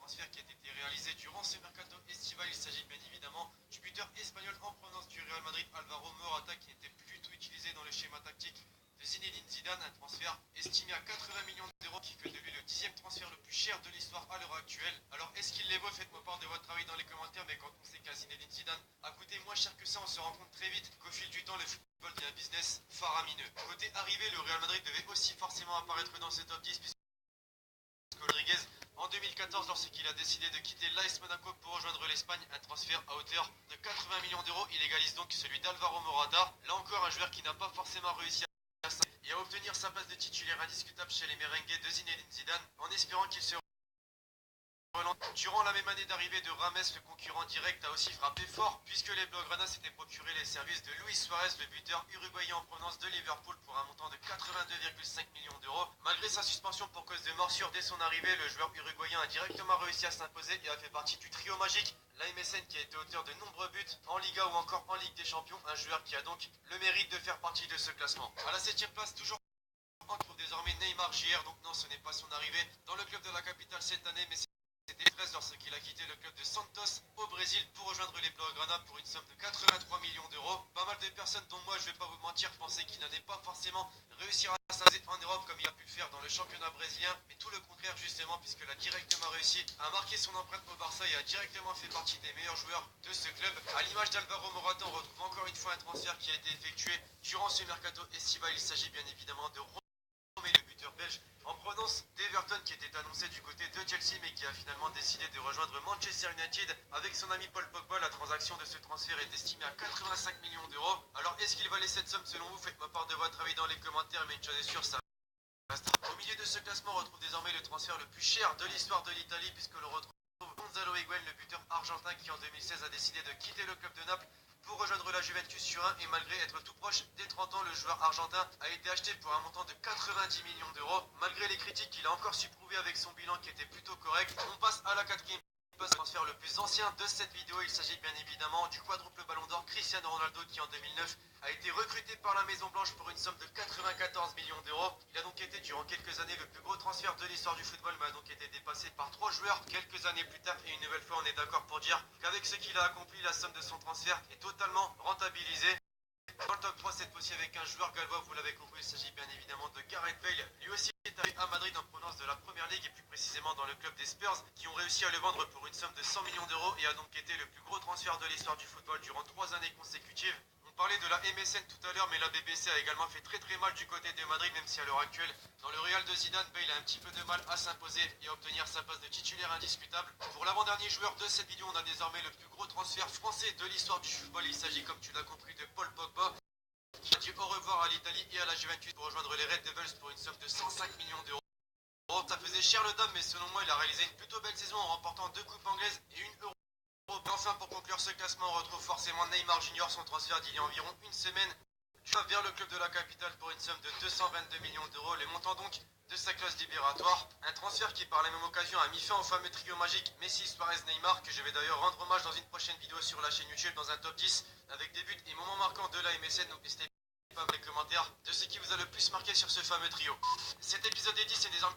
transfert qui a été réalisé durant ce mercato estival. Il s'agit bien évidemment du buteur espagnol en provenance du Real Madrid, Alvaro Morata, qui n'était plus du tout utilisé dans le schéma tactique de Zinedine Zidane. Un transfert estimé à 80 millions d'euros qui fait de lui le 10e transfert le plus cher de l'histoire à l'heure actuelle. Alors est-ce qu'il les vaut? Faites-moi part de votre avis dans les commentaires, mais quand on sait qu'un Zinedine Zidane a coûté moins cher que ça, on se rend compte très vite qu'au fil du temps, le football devient un business faramineux. Côté arrivé, le Real Madrid devait aussi forcément apparaître dans ce top 10 puisque Rodriguez, en 2014, lorsqu'il a décidé de quitter l'AS Monaco pour rejoindre l'Espagne, un transfert à hauteur de 80 millions d'euros, il égalise donc celui d'Alvaro Morata. Là encore, un joueur qui n'a pas forcément réussi à obtenir sa place de titulaire indiscutable chez les merengues de Zinedine Zidane, en espérant qu'il se durant la même année d'arrivée de Rames, le concurrent direct a aussi frappé fort, puisque les Blaugrana s'étaient procuré les services de Luis Suarez, le buteur uruguayen en provenance de Liverpool, pour un montant de 82,5 millions d'euros. Malgré sa suspension pour cause de morsure dès son arrivée, le joueur uruguayen a directement réussi à s'imposer et a fait partie du trio magique, la MSN, qui a été auteur de nombreux buts en Liga ou encore en Ligue des Champions, un joueur qui a donc le mérite de faire partie de ce classement. À la 7ème place, toujours on trouve désormais Neymar Jr, donc non, ce n'est pas son arrivée dans le club de la capitale cette année, mais c'était 13 lorsqu'il a quitté le club de Santos au Brésil pour rejoindre les Blaugrana pour une somme de 83 millions d'euros. Pas mal de personnes, dont moi, je vais pas vous mentir, pensaient qu'il n'allait pas forcément réussir à s'imposer en Europe comme il a pu le faire dans le championnat brésilien, mais tout le contraire justement, puisqu'il a directement réussi à marquer son empreinte au Barça et a directement fait partie des meilleurs joueurs de ce club. À l'image d'Alvaro Morata, on retrouve encore une fois un transfert qui a été effectué durant ce mercato estival. Il s'agit bien évidemment de mais le buteur belge en provenance d'Everton, qui était annoncé du côté de Chelsea mais qui a finalement décidé de rejoindre Manchester United avec son ami Paul Pogba. La transaction de ce transfert est estimée à 85 millions d'euros. Alors est-ce qu'il valait cette somme selon vous? Faites-moi part de votre avis dans les commentaires, mais une chose est sûre, ça reste. Au milieu de ce classement, on retrouve désormais le transfert le plus cher de l'histoire de l'Italie, puisque l'on retrouve Gonzalo Higuain, le buteur argentin qui en 2016 a décidé de quitter le club de Naples pour rejoindre la Juventus Turin, et malgré être tout proche des 30 ans, le joueur argentin a été acheté pour un montant de 90 millions d'euros. Malgré les critiques, il a encore su prouver avec son bilan qui était plutôt correct. On passe à la 4ème place, transfert le plus ancien de cette vidéo. Il s'agit bien évidemment du quadruple ballon d'or Cristiano Ronaldo, qui en 2009 a été recruté par la Maison Blanche pour une somme de 94 millions d'euros. Il a donc été durant quelques années le plus gros transfert de l'histoire du football, mais a donc été dépassé par 3 joueurs quelques années plus tard. Et une nouvelle fois, on est d'accord pour dire qu'avec ce qu'il a accompli, la somme de son transfert est totalement rentabilisée. Dans le top 3, cette fois-ci avec un joueur gallois, vous l'avez compris, il s'agit bien évidemment de Gareth Bale. Lui aussi est arrivé à Madrid en provenance de la Première Ligue et plus précisément dans le club des Spurs, qui ont réussi à le vendre pour une somme de 100 millions d'euros et a donc été le plus gros transfert de l'histoire du football durant 3 années consécutives. On parlait de la MSN tout à l'heure, mais la BBC a également fait très mal du côté de Madrid, même si à l'heure actuelle, dans le Real de Zidane, Bale a un petit peu de mal à s'imposer et à obtenir sa place de titulaire indiscutable. Pour l'avant-dernier joueur de cette vidéo, on a désormais le plus gros transfert français de l'histoire du football. Il s'agit, comme tu l'as compris, de Paul Pogba, qui a dit au revoir à l'Italie et à la Juventus pour rejoindre les Red Devils pour une somme de 105 millions d'euros. Ça faisait cher le dame, mais selon moi, il a réalisé une plutôt belle saison en remportant 2 coupes anglaises et une Euro. Et enfin, pour conclure ce classement, on retrouve forcément Neymar Jr, son transfert d'il y a environ une semaine vers le club de la capitale pour une somme de 222 millions d'euros, les montants donc de sa clause libératoire. Un transfert qui, par la même occasion, a mis fin au fameux trio magique Messi, Suarez, Neymar, que je vais d'ailleurs rendre hommage dans une prochaine vidéo sur la chaîne YouTube dans un top 10 avec des buts et moments marquants de la MSN. Donc n'hésitez pas dans les commentaires de ce qui vous a le plus marqué sur ce fameux trio. Cet épisode est dit, c'est désormais